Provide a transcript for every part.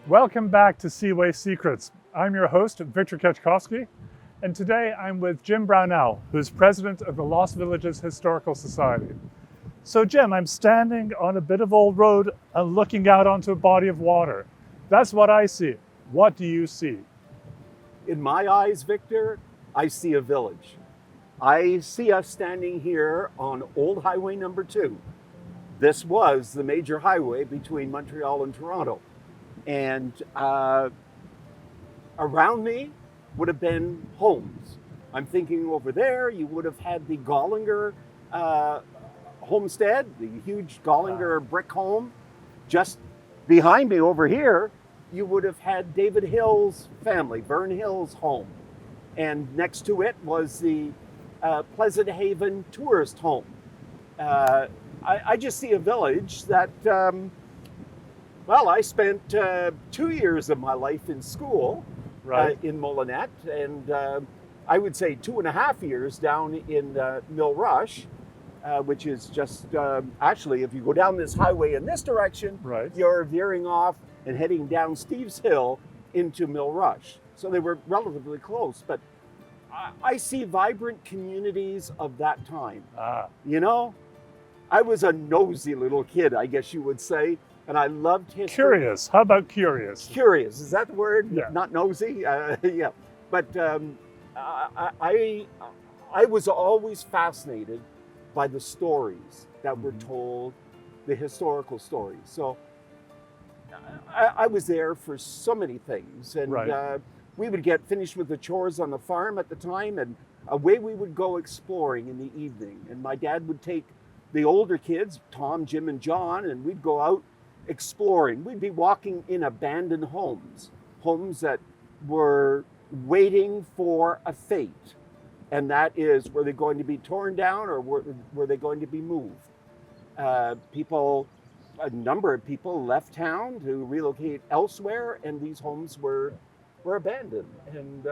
Welcome back to Seaway Secrets. I'm your host, Viktor Kaczkowski, and today I'm with Jim Brownell, who's president of the Lost Villages Historical Society. So Jim, I'm standing on a bit of old road and looking out onto a body of water. That's what I see. What do you see? In my eyes, Victor, I see a village. I see us standing here on Old Highway number 2. This was the major highway between Montreal and Toronto. And around me would have been homes. I'm thinking over there, you would have had the Gollinger homestead, the huge Gollinger brick home. Just behind me over here, you would have had David Hill's family, Vern Hill's home. And next to it was the Pleasant Haven tourist home. I just see a village that, I spent 2 years of my life in school in Molinette, and I would say 2.5 years down in Mill Rush, which is just, actually, if you go down this highway in this direction, you're veering off and heading down Steve's Hill into Mill Rush. So they were relatively close, but I see vibrant communities of that time. You know, I was a nosy little kid, I guess you would say, and I loved history. Curious. How about curious? Curious, is that the word? Yeah. Not nosy? Yeah. But I was always fascinated by the stories that were told, the historical stories. So I was there for so many things. And we would get finished with the chores on the farm at the time, and away we would go exploring in the evening. And my dad would take the older kids, Tom, Jim, and John, and we'd go out exploring. We'd be walking in abandoned homes that were waiting for a fate. And that is, were they going to be torn down or were they going to be moved? A number of people left town to relocate elsewhere, and these homes were abandoned. And,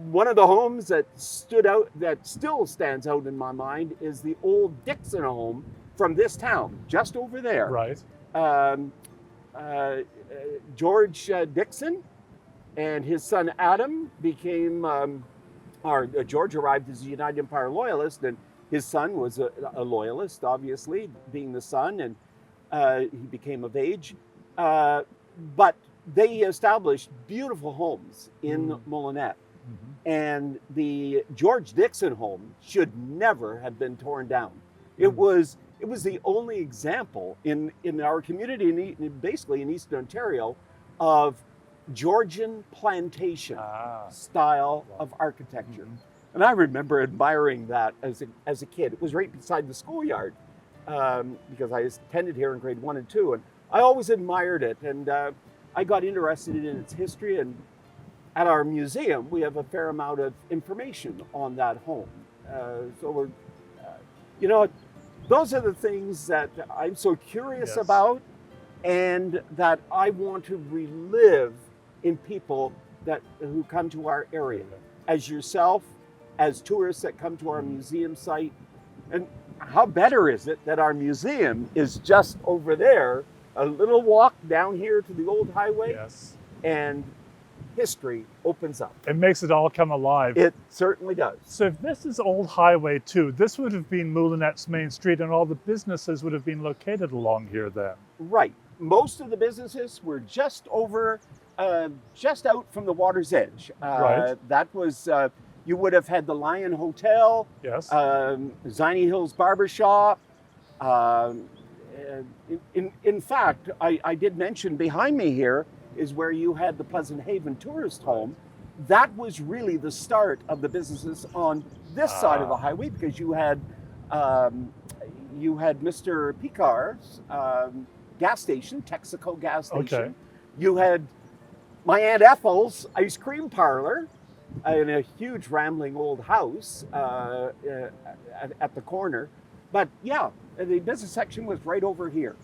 one of the homes that stood out, that still stands out in my mind, is the old Dixon home from this town, just over there. George Dixon and his son Adam became, George arrived as a United Empire Loyalist, and his son was a Loyalist, obviously, being the son, and he became of age. But they established beautiful homes in Molinette. And the George Dixon home should never have been torn down. It was the only example in our community, basically in Eastern Ontario, of Georgian plantation style of architecture. And I remember admiring that as a kid. It was right beside the schoolyard because I attended here in grade 1 and 2, and I always admired it. And I got interested in its history, and at our museum, we have a fair amount of information on that home. So we're, those are the things that I'm so curious about, and that I want to relive in people who come to our area, as yourself, as tourists that come to our museum site. And how better is it that our museum is just over there, a little walk down here to the old highway, and history opens up. It makes it all come alive. It certainly does. So if this is Old Highway 2, this would have been Molinette's main street, and all the businesses would have been located along here then. Right. Most of the businesses were just over, just out from the water's edge. That was, you would have had the Lion Hotel, Ziny Hills Barbershop. In fact, I did mention behind me here is where you had the Pleasant Haven tourist home. That was really the start of the businesses on this side of the highway, because you had Mr. Picard's gas station, Texaco gas station. You had my Aunt Ethel's ice cream parlor in a huge rambling old house at the corner. But yeah, the business section was right over here.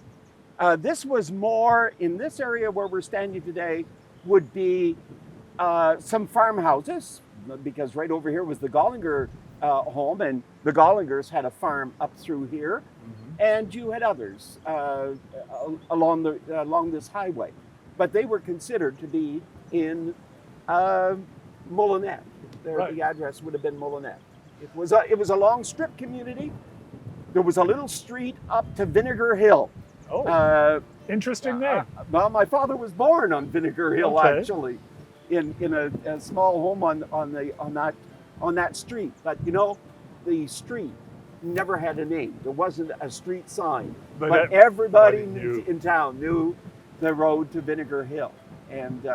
This was more, in this area where we're standing today, would be some farmhouses, because right over here was the Gollinger home, and the Gollingers had a farm up through here. and you had others along this highway, but they were considered to be in Mullinac. Right. The address would have been Mullinac. It was a long strip community. There was a little street up to Vinegar Hill. Oh, interesting name. Well, my father was born on Vinegar Hill, Okay. actually, in a small home on that street. But you know, the street never had a name. There wasn't a street sign, but everybody in town knew the road to Vinegar Hill. And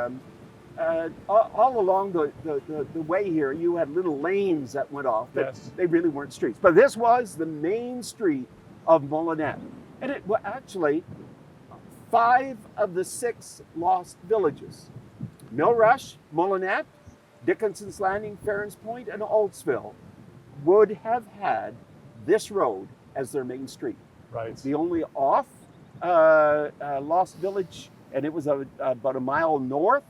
all along the way here, you had little lanes that went off, but Yes. they really weren't streets. But this was the main street of Mullinac. And it was actually 5 of the 6 lost villages. Millrush, Mullinac, Dickinson's Landing, Ferrens Point, and Oldsville would have had this road as their main street. Right. The only off lost village, and it was about a mile north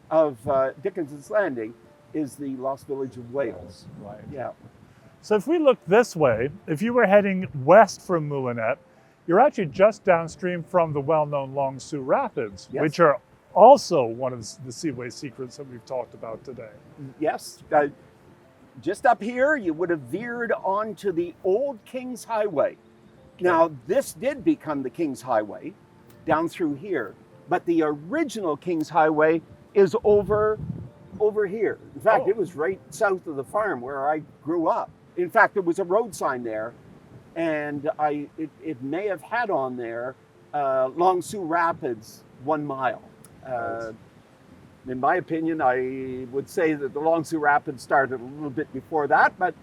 of Dickinson's Landing, is the lost village of Wales. Right. Yeah. So if we look this way, if you were heading west from Mullinac, you're actually just downstream from the well-known Long Sault Rapids, Yes. which are also one of the Seaway secrets that we've talked about today. Yes. Just up here, you would have veered onto the old King's Highway. Now, this did become the King's Highway down through here, but the original King's Highway is over here. In fact, It was right south of the farm where I grew up. In fact, there was a road sign there, and it may have had on there Long Sault Rapids 1 mile. In my opinion, I would say that the Long Sault Rapids started a little bit before that, but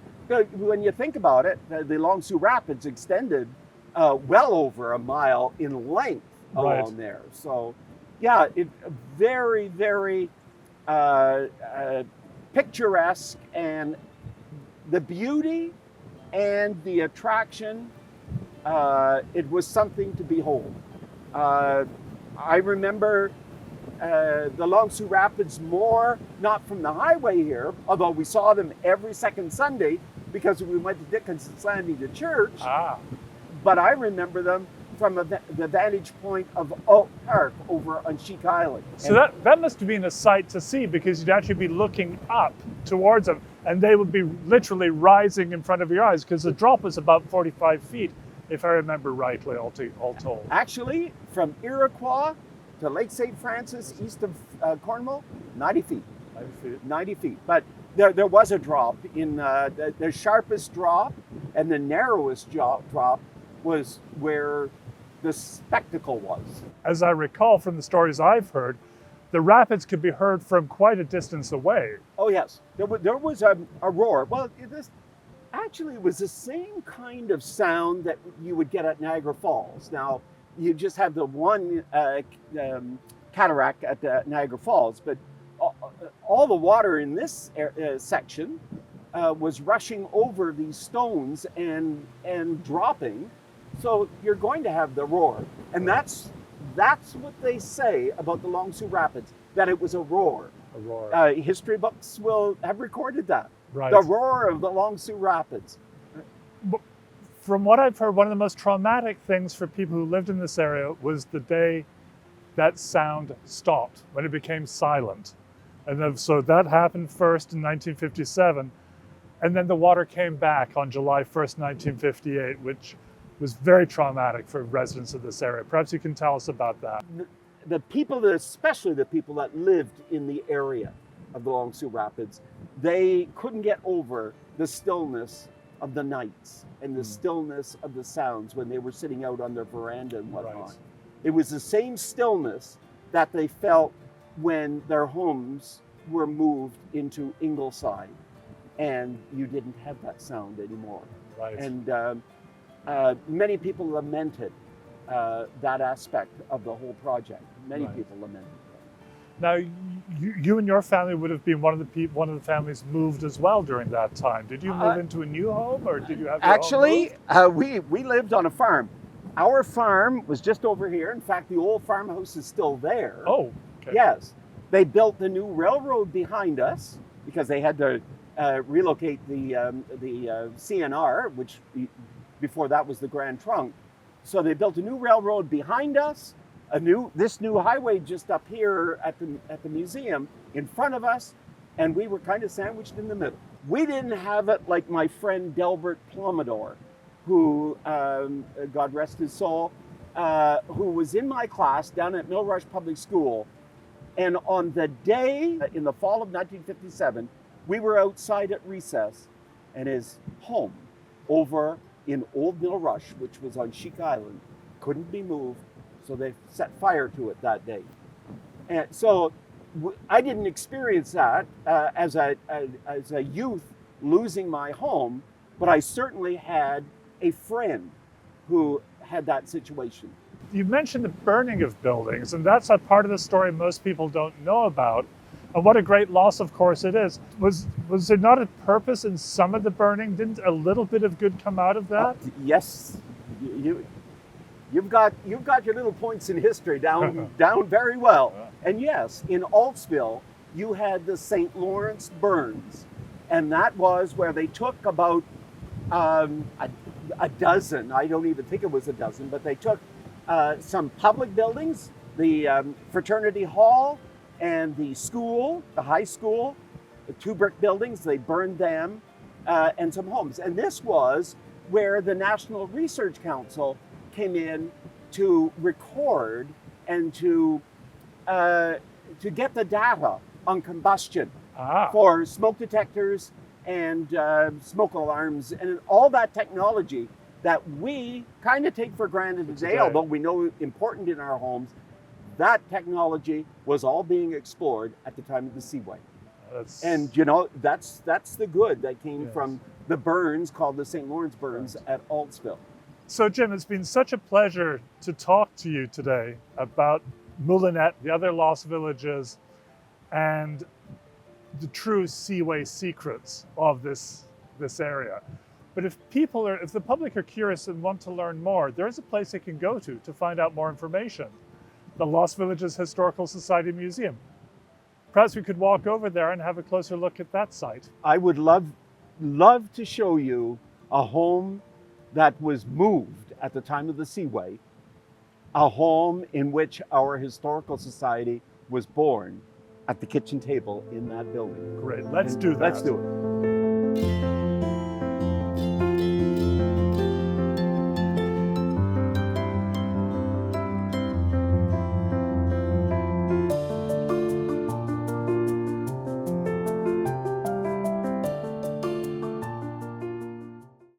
when you think about it, the Long Sault Rapids extended well over a mile in length along there. So, yeah, very, very picturesque, and the beauty and the attraction, it was something to behold. I remember the Long Sault Rapids more, not from the highway here, although we saw them every second Sunday because we went to Dickinson's Landing to church. But I remember them from the vantage point of Oak Park over on Sheik Island. So that must have been a sight to see, because you'd actually be looking up towards them, and they would be literally rising in front of your eyes, because the drop was about 45 feet, if I remember rightly, all told. Actually, from Iroquois to Lake St. Francis, east of Cornwall, 90 feet. 90 feet. 90 feet. But there was a drop in the sharpest drop and the narrowest drop was where the spectacle was. As I recall from the stories I've heard, the rapids could be heard from quite a distance away. Oh yes, there was a roar. Well, it was the same kind of sound that you would get at Niagara Falls. Now, you just have the one cataract at Niagara Falls, but all the water in this section was rushing over these stones and dropping. So you're going to have the roar. And that's what they say about the Long Sault Rapids, that it was a roar. A roar. History books will have recorded that. Right. The roar of the Long Sault Rapids. From what I've heard, one of the most traumatic things for people who lived in this area was the day that sound stopped, when it became silent. And then, so that happened first in 1957, and then the water came back on July 1st, 1958, which was very traumatic for residents of this area. Perhaps you can tell us about that. The people, especially the people that lived in the area of the Long Sault Rapids, they couldn't get over the stillness of the nights and the stillness of the sounds when they were sitting out on their veranda and whatnot. Right. It was the same stillness that they felt when their homes were moved into Ingleside, and you didn't have that sound anymore. Right. And many people lamented that aspect of the whole project. Many people lamented that. Now, you and your family would have been one of the families moved as well during that time. Did you move into a new home, or did you have your Actually, own move? we lived on a farm. Our farm was just over here. In fact, the old farmhouse is still there. Oh, okay. Yes. They built the new railroad behind us because they had to relocate the CNR, which before that was the Grand Trunk, So they built a new railroad behind us, this new highway just up here at the museum in front of us, and we were kind of sandwiched in the middle. We didn't have it like my friend Delbert Plumidor, who, God rest his soul, who was in my class down at Mill Rush Public School. And on the day in the fall of 1957, we were outside at recess, and his home over in Old Mill Rush, which was on Sheik Island, couldn't be moved, so they set fire to it that day. And so I didn't experience that as a youth losing my home, but I certainly had a friend who had that situation. You mentioned the burning of buildings, and that's a part of the story most people don't know about. And what a great loss, of course, it is. Was there not a purpose in some of the burning? Didn't a little bit of good come out of that? Yes, you've got your little points in history down very well. And yes, in Altspille, you had the St. Lawrence burns, and that was where they took about a dozen. I don't even think it was a dozen, but they took some public buildings, the fraternity hall and the school, the high school, the 2 brick buildings. They burned them, and some homes. And this was where the National Research Council came in to record and to get the data on combustion for smoke detectors and smoke alarms and all that technology that we kind of take for granted today, although we know important in our homes. That technology was all being explored at the time of the Seaway. And that's the good that came from the burns called the St. Lawrence burns at Altspille. So Jim, it's been such a pleasure to talk to you today about Moulinet, the other lost villages, and the true Seaway secrets of this area. But if the public are curious and want to learn more, there is a place they can go to find out more information. The Lost Villages Historical Society Museum. Perhaps we could walk over there and have a closer look at that site. I would love to show you a home that was moved at the time of the Seaway, a home in which our historical society was born at the kitchen table in that building. Great, let's do that. Let's do it.